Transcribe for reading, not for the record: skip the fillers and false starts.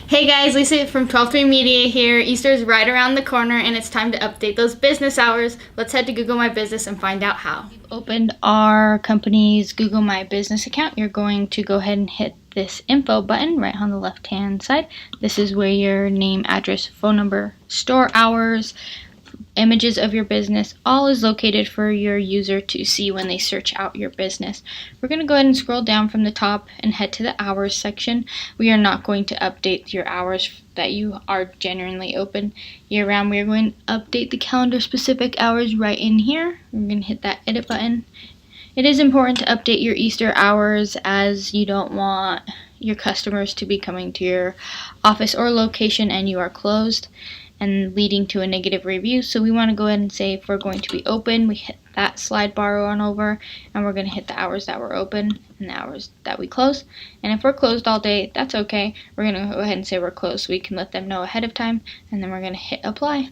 Hey guys, Lisa from 123 Media here. Easter is right around the corner and it's time to update those business hours. Let's head to Google My Business and find out how. We've opened our company's Google My Business account. You're going to go ahead and hit this info button right on the left hand side. This is where your name, address, phone number, store hours, images of your business, all is located for your user to see when they search out your business. We're going to go ahead and scroll down from the top and head to the hours section. We are not going to update your hours that you are genuinely open year round. We are going to update the calendar specific hours right in here. We're going to hit that edit button. It is important to update your Easter hours as you don't want your customers to be coming to your office or location and you are closed and leading to a negative review. So we want to go ahead and say if we're going to be open, we hit that slide bar on over and we're going to hit the hours that we're open and the hours that we close. And if we're closed all day, that's okay. We're going to go ahead and say we're closed so we can let them know ahead of time, and then we're going to hit apply.